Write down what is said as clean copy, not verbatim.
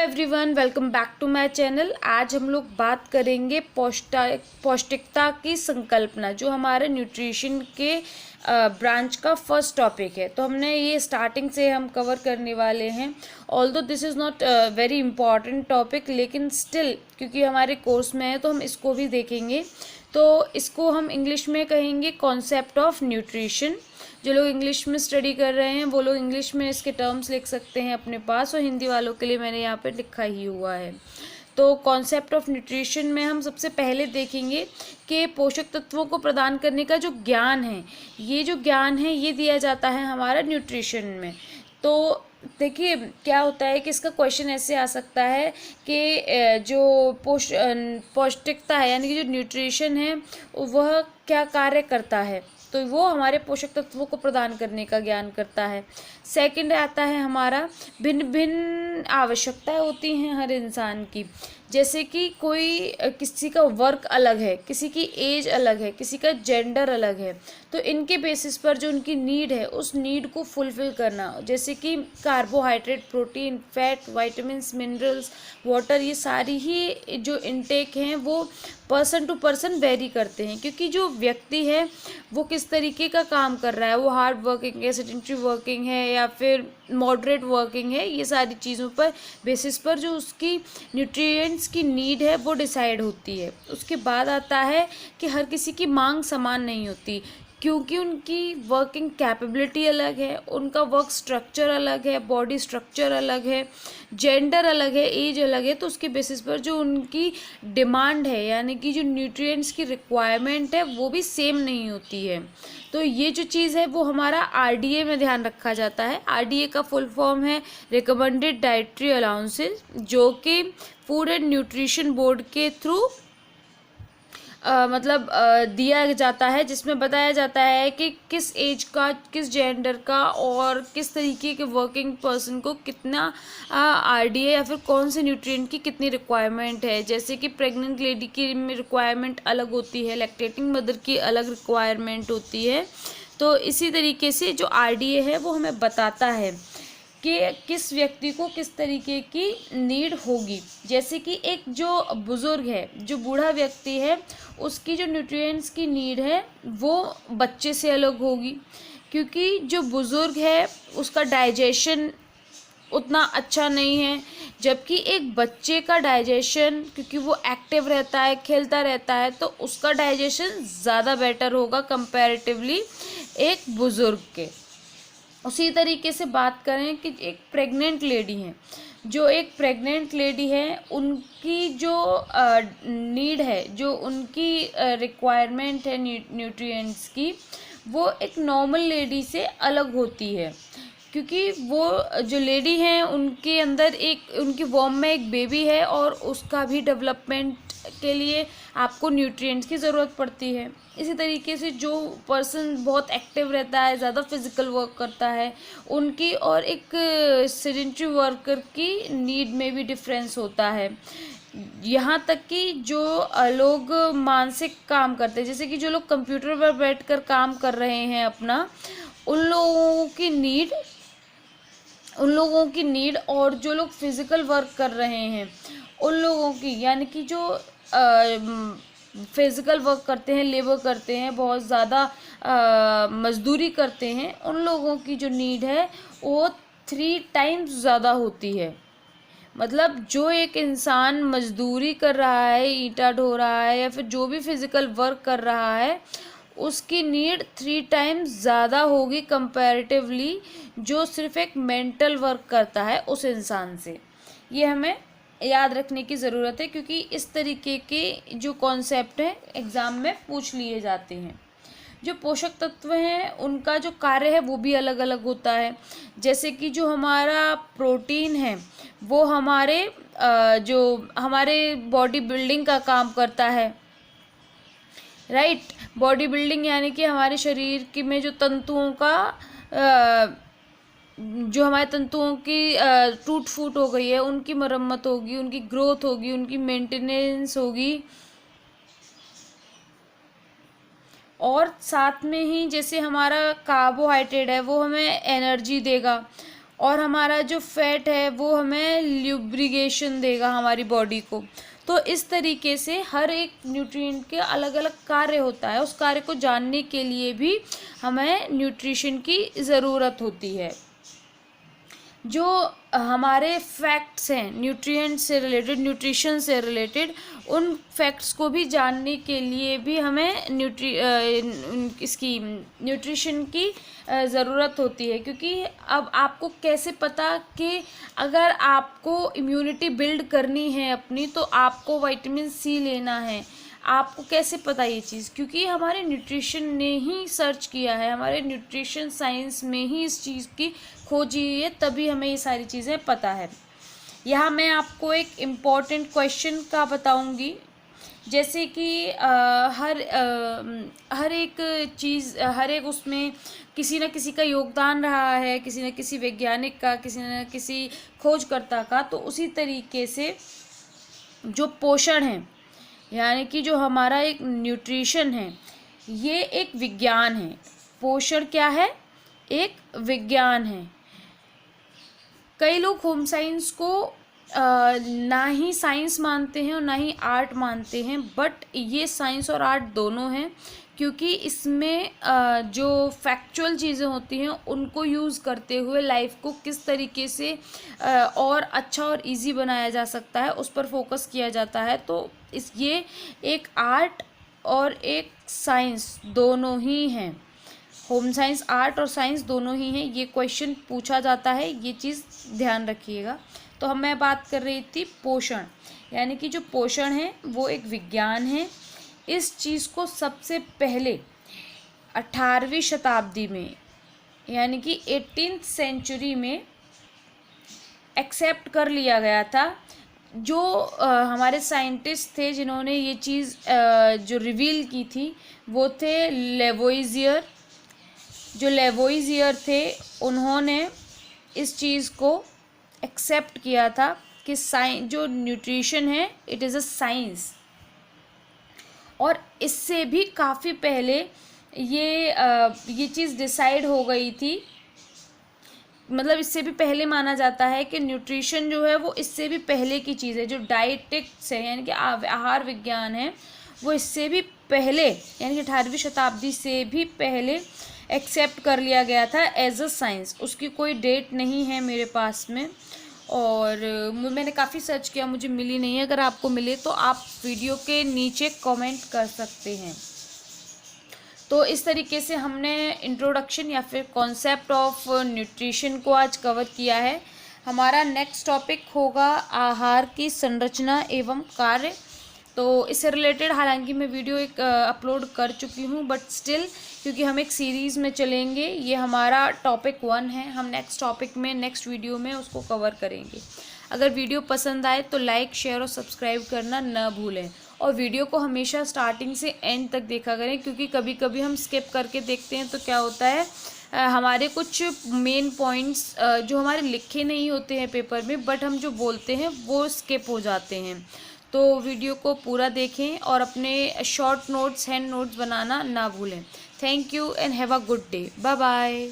Everyone, welcome back to my channel. आज हम लोग बात करेंगे पौष्टिकता की संकल्पना, जो हमारे न्यूट्रिशन के ब्रांच का फर्स्ट टॉपिक है। तो हमने ये स्टार्टिंग से हम कवर करने वाले हैं। Although this is not very important topic, लेकिन स्टिल क्योंकि हमारे कोर्स में है तो हम इसको भी देखेंगे। तो इसको हम इंग्लिश में कहेंगे कॉन्सेप्ट ऑफ न्यूट्रिशन। जो लोग इंग्लिश में स्टडी कर रहे हैं वो लोग इंग्लिश में इसके टर्म्स लिख सकते हैं अपने पास, और हिंदी वालों के लिए मैंने यहाँ पे लिखा ही हुआ है। तो कॉन्सेप्ट ऑफ न्यूट्रिशन में हम सबसे पहले देखेंगे कि पोषक तत्वों को प्रदान करने का जो ज्ञान है, ये जो ज्ञान है ये दिया जाता है हमारा न्यूट्रिशन में। तो देखिए क्या होता है कि इसका क्वेश्चन ऐसे आ सकता है कि जो पौष्टिकता है यानी कि जो न्यूट्रिशन है वह क्या कार्य करता है, तो वो हमारे पोषक तत्वों को प्रदान करने का ज्ञान करता है। सेकंड आता है हमारा भिन्न भिन्न आवश्यकताएं होती हैं हर इंसान की, जैसे कि किसी का वर्क अलग है, किसी की एज अलग है, किसी का जेंडर अलग है, तो इनके बेसिस पर जो उनकी नीड है उस नीड को फुलफिल करना, जैसे कि carbohydrate, protein, fat, vitamins, minerals, water, ये सारी ही जो इनटेक हैं वो पर्सन टू पर्सन वेरी करते हैं, क्योंकि जो व्यक्ति है वो किस तरीके का काम कर रहा है, वो हार्ड वर्किंग है, सेडेंटरी वर्किंग है या फिर मॉडरेट वर्किंग है, ये सारी चीज़ों पर बेसिस पर जो उसकी न्यूट्रिएंट्स की नीड है वो डिसाइड होती है। उसके बाद आता है कि हर किसी की मांग समान नहीं होती, क्योंकि उनकी वर्किंग कैपेबिलिटी अलग है, उनका वर्क स्ट्रक्चर अलग है, बॉडी स्ट्रक्चर अलग है, जेंडर अलग है, एज अलग है, तो उसके बेसिस पर जो उनकी डिमांड है यानी कि जो न्यूट्रिएंट्स की रिक्वायरमेंट है वो भी सेम नहीं होती है। तो ये जो चीज़ है वो हमारा आरडीए में ध्यान रखा जाता है। आरडीए का फुल फॉर्म है रिकमेंडेड डाइटरी अलाउंसेस, जो कि फूड एंड न्यूट्रिशन बोर्ड के थ्रू दिया जाता है, जिसमें बताया जाता है कि किस एज का, किस जेंडर का और किस तरीके के वर्किंग पर्सन को कितना आरडीए या फिर कौन से न्यूट्रिएंट की कितनी रिक्वायरमेंट है। जैसे कि प्रेग्नेंट लेडी की रिक्वायरमेंट अलग होती है, लैक्टेटिंग मदर की अलग रिक्वायरमेंट होती है। तो इसी तरीके से जो आरडीए है वो हमें बताता है कि किस व्यक्ति को किस तरीके की नीड होगी। जैसे कि एक जो बुज़ुर्ग है, जो बूढ़ा व्यक्ति है, उसकी जो न्यूट्रिएंट्स की नीड है वो बच्चे से अलग होगी, क्योंकि जो बुज़ुर्ग है उसका डाइजेशन उतना अच्छा नहीं है, जबकि एक बच्चे का डाइजेशन, क्योंकि वो एक्टिव रहता है, खेलता रहता है, तो उसका डाइजेशन ज़्यादा बेटर होगा कंपैरेटिवली एक बुज़ुर्ग के। उसी तरीके से बात करें कि एक प्रेग्नेंट लेडी है, जो एक प्रेग्नेंट लेडी है उनकी जो नीड है, जो उनकी रिक्वायरमेंट है न्यूट्रिएंट्स की, वो एक नॉर्मल लेडी से अलग होती है, क्योंकि वो जो लेडी हैं उनके अंदर उनकी वॉर्म में एक बेबी है और उसका भी डेवलपमेंट के लिए आपको न्यूट्रिएंट्स की ज़रूरत पड़ती है। इसी तरीके से जो पर्सन बहुत एक्टिव रहता है, ज़्यादा फिजिकल वर्क करता है, उनकी और एक सेडेंटरी वर्कर की नीड में भी डिफरेंस होता है। यहाँ तक कि जो लोग मानसिक काम करते हैं, जैसे कि जो लोग कंप्यूटर पर बैठकर काम कर रहे हैं अपना, उन लोगों की नीड और जो लोग फिज़िकल वर्क कर रहे हैं उन लोगों की, यानी कि जो फिज़िकल वर्क करते हैं, लेबर करते हैं, बहुत ज़्यादा मजदूरी करते हैं, उन लोगों की जो नीड है वो 3 टाइम्स ज़्यादा होती है। मतलब जो एक इंसान मजदूरी कर रहा है, ईंटा ढो रहा है या फिर जो भी फिज़िकल वर्क कर रहा है, उसकी नीड 3 टाइम्स ज़्यादा होगी कंपैरेटिवली जो सिर्फ एक मेंटल वर्क करता है उस इंसान से। ये हमें याद रखने की ज़रूरत है, क्योंकि इस तरीके के जो कॉन्सेप्ट हैं एग्ज़ाम में पूछ लिए जाते हैं। जो पोषक तत्व हैं उनका जो कार्य है वो भी अलग अलग होता है। जैसे कि जो हमारा प्रोटीन है वो जो हमारे बॉडी बिल्डिंग का काम करता है, राइट। बॉडी बिल्डिंग यानी कि हमारे शरीर की में जो तंतुओं का जो हमारे तंतुओं की टूट फूट हो गई है उनकी मरम्मत होगी, उनकी ग्रोथ होगी, उनकी मेंटेनेंस होगी, और साथ में ही जैसे हमारा कार्बोहाइड्रेट है वो हमें एनर्जी देगा, और हमारा जो फैट है वो हमें ल्यूब्रिकेशन देगा हमारी बॉडी को। तो इस तरीके से हर एक न्यूट्रिएंट के अलग अलग कार्य होता है, उस कार्य को जानने के लिए भी हमें न्यूट्रिशन की ज़रूरत होती है। जो हमारे फैक्ट्स हैं न्यूट्रिएंट से रिलेटेड, न्यूट्रिशन से रिलेटेड, उन फैक्ट्स को भी जानने के लिए भी हमें इसकी न्यूट्रिशन की ज़रूरत होती है। क्योंकि अब आपको कैसे पता कि अगर आपको इम्यूनिटी बिल्ड करनी है अपनी, तो आपको विटामिन सी लेना है, आपको कैसे पता ये चीज़? क्योंकि हमारे न्यूट्रिशन ने ही सर्च किया है, हमारे न्यूट्रिशन साइंस में ही इस चीज़ की खोजी है, तभी हमें ये सारी चीज़ें पता है। यहाँ मैं आपको एक इम्पॉर्टेंट क्वेश्चन का बताऊंगी, जैसे कि हर एक चीज़, हर एक उसमें किसी न किसी का योगदान रहा है, किसी न किसी वैज्ञानिक का, किसी न किसी खोजकर्ता का। तो उसी तरीके से जो पोषण है, यानी कि जो हमारा एक न्यूट्रिशन है, ये एक विज्ञान है। पोषण क्या है? एक विज्ञान है। कई लोग होम साइंस को ना ही साइंस मानते हैं और ना ही आर्ट मानते हैं, बट ये साइंस और आर्ट दोनों हैं। क्योंकि इसमें जो फैक्चुअल चीज़ें होती हैं उनको यूज़ करते हुए लाइफ को किस तरीके से और अच्छा और इजी बनाया जा सकता है, उस पर फोकस किया जाता है। तो ये एक आर्ट और एक साइंस दोनों ही हैं। होम साइंस, आर्ट और साइंस दोनों ही हैं। ये क्वेश्चन पूछा जाता है, ये चीज़ ध्यान रखिएगा। तो मैं बात कर रही थी पोषण, यानी कि जो पोषण है वो एक विज्ञान है। इस चीज़ को सबसे पहले 18वीं शताब्दी में, यानी कि 18th सेंचुरी में एक्सेप्ट कर लिया गया था। जो हमारे साइंटिस्ट थे जिन्होंने ये चीज़ जो रिवील की थी, वो थे लेवोइजियर। जो लेवोइजियर थे, उन्होंने इस चीज़ को एक्सेप्ट किया था कि जो न्यूट्रिशन है इट इज़ अ साइंस। और इससे भी काफ़ी पहले ये चीज़ डिसाइड हो गई थी, मतलब इससे भी पहले माना जाता है कि न्यूट्रिशन जो है वो इससे भी पहले की चीज़ है। जो डाइटेटिक्स है, यानी कि आहार विज्ञान है, वो इससे भी पहले, यानी कि 18वीं शताब्दी से भी पहले एक्सेप्ट कर लिया गया था एज अ साइंस। उसकी कोई डेट नहीं है मेरे पास में, और मैंने काफ़ी सर्च किया, मुझे मिली नहीं है। अगर आपको मिले तो आप वीडियो के नीचे कमेंट कर सकते हैं। तो इस तरीके से हमने इंट्रोडक्शन या फिर कॉन्सेप्ट ऑफ न्यूट्रिशन को आज कवर किया है। हमारा नेक्स्ट टॉपिक होगा आहार की संरचना एवं कार्य। तो इससे रिलेटेड हालांकि मैं वीडियो एक अपलोड कर चुकी हूँ, बट स्टिल क्योंकि हम एक सीरीज़ में चलेंगे, ये हमारा टॉपिक 1 है, हम नेक्स्ट टॉपिक में नेक्स्ट वीडियो में उसको कवर करेंगे। अगर वीडियो पसंद आए तो लाइक, शेयर और सब्सक्राइब करना न भूलें, और वीडियो को हमेशा स्टार्टिंग से एंड तक देखा करें, क्योंकि कभी कभी हम स्किप करके देखते हैं तो क्या होता है, हमारे कुछ मेन पॉइंट्स जो हमारे लिखे नहीं होते हैं पेपर में, बट हम जो बोलते हैं वो स्किप हो जाते हैं। तो वीडियो को पूरा देखें और अपने शॉर्ट नोट्स, हैंड नोट्स बनाना ना भूलें। Thank you and have a good day. Bye bye.